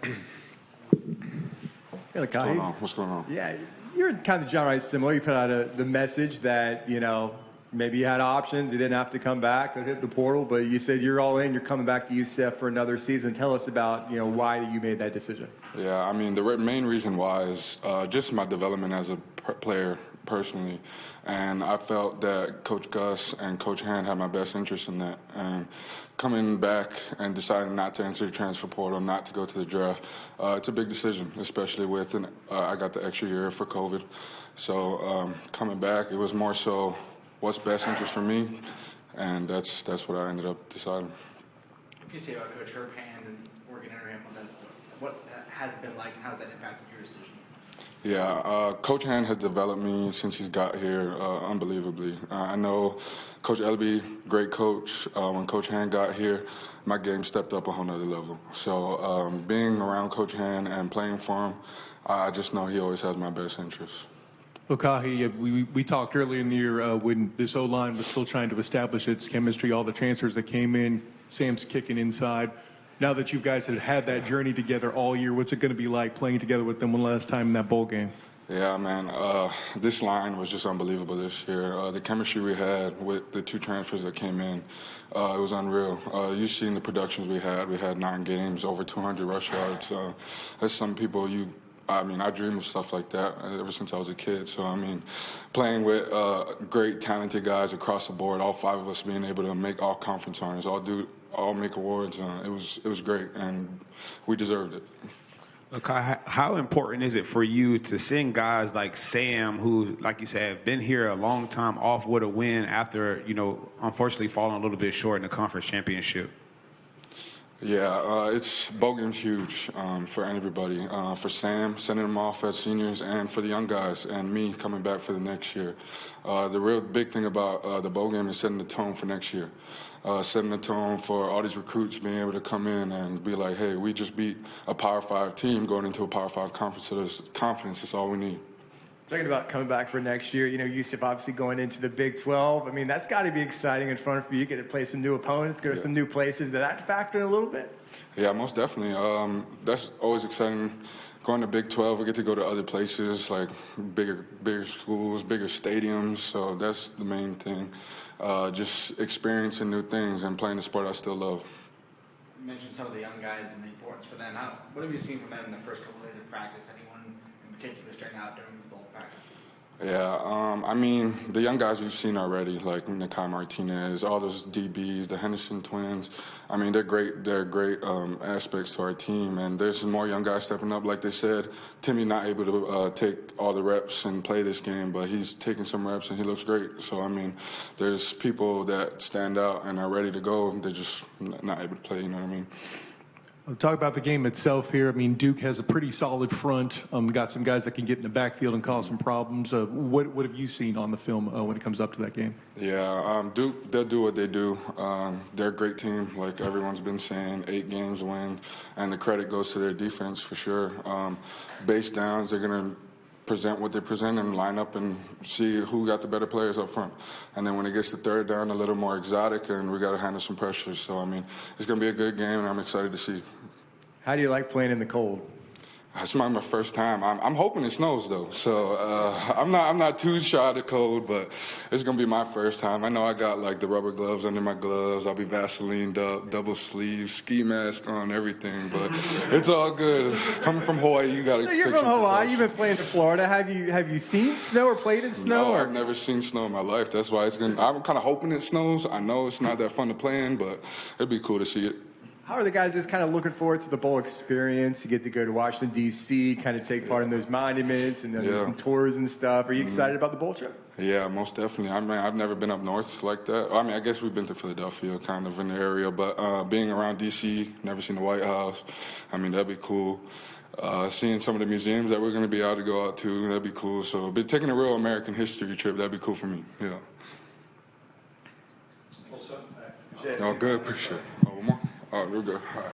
Hey, Lokahi. What's going on? Yeah, you're kind of genre similar. You put out the message that, maybe you had options. You didn't have to come back or hit the portal, but you said you're all in. You're coming back to UCF for another season. Tell us about, why you made that decision. Yeah, I mean, the main reason why is just my development as a player personally. And I felt that Coach Gus and Coach Hand had my best interest in that. And coming back and deciding not to enter the transfer portal, not to go to the draft, it's a big decision, especially with I got the extra year for COVID. So coming back, it was more so what's best interest for me, and that's what I ended up deciding. What can you say about Coach Herb Hand and working under him? What that has been like, and how's that impacted your decision? Yeah, Coach Hand has developed me since he's got here unbelievably. I know Coach Elby, great coach. When Coach Hand got here, my game stepped up a whole nother level. So being around Coach Hand and playing for him, I just know he always has my best interests. Lokahi, we talked earlier in the year when this O-line was still trying to establish its chemistry, all the transfers that came in, Sam's kicking inside. Now that you guys have had that journey together all year, what's it going to be like playing together with them one last time in that bowl game? Yeah, man, this line was just unbelievable this year. The chemistry we had with the two transfers that came in, it was unreal. You've seen the productions we had. We had 9 games, over 200 rush yards. That's some people I dream of stuff like that ever since I was a kid. So, playing with great, talented guys across the board, all 5 of us being able to make all conference honors, all make awards, it was great, and we deserved it. Look, how important is it for you to send guys like Sam, who, like you said, have been here a long time, off with a win after, unfortunately falling a little bit short in the conference championship? Yeah, bowl game's huge for everybody. For Sam, sending them off as seniors, and for the young guys, and me coming back for the next year. The real big thing about the bowl game is setting the tone for next year. Setting the tone for all these recruits being able to come in and be like, hey, we just beat a Power 5 team going into a Power 5 conference, so there's confidence. That's all we need. Talking about coming back for next year, UCF obviously going into the Big 12. That's got to be exciting in front for you. You get to play some new opponents, go to some new places. Did that factor in a little bit? Yeah, most definitely. That's always exciting. Going to Big 12, we get to go to other places, like bigger schools, bigger stadiums. So that's the main thing. Just experiencing new things and playing the sport I still love. You mentioned some of the young guys and the importance for them. What have you seen from them in the first couple of days of practice? Anyone in particular starting out during these bowl practices? Yeah, the young guys we've seen already, like Nakai Martinez, all those DBs, the Henderson twins. They're great. They're great aspects to our team, and there's some more young guys stepping up. Like they said, Timmy not able to take all the reps and play this game, but he's taking some reps and he looks great. So there's people that stand out and are ready to go. They're just not able to play. You know what I mean? Talk about the game itself here. Duke has a pretty solid front. Got some guys that can get in the backfield and cause some problems. What have you seen on the film when it comes up to that game? Yeah, Duke, they'll do what they do. They're a great team, like everyone's been saying, 8 games win, and the credit goes to their defense for sure. Base downs, they're going to present what they present and line up and see who got the better players up front. And then when it gets to third down, a little more exotic, and we got to handle some pressure. So, it's going to be a good game, and I'm excited to see. How do you like playing in the cold? It's my first time. I'm hoping it snows though, so I'm not too shy of the cold, but it's gonna be my first time. I know I got like the rubber gloves under my gloves. I'll be Vaselined up, double sleeves, ski mask on, everything. But it's all good. Coming from Hawaii, you gotta. So you're from Hawaii. You've been playing in Florida. Have you seen snow or played in snow? No, I've never seen snow in my life. That's why I'm kind of hoping it snows. I know it's not that fun to play in, but it'd be cool to see it. How are the guys just kind of looking forward to the bowl experience? You get to go to Washington, D.C., kind of take part in those monuments and then some tours and stuff. Are you excited about the bowl trip? Yeah, most definitely. I've never been up north like that. I guess we've been to Philadelphia, kind of in the area, but being around D.C., never seen the White House. That'd be cool. Seeing some of the museums that we're going to be able to go out to, that'd be cool. So taking a real American history trip, that'd be cool for me, yeah. Well, Good, appreciate it. Oh, one more? Oh, we're good. All right.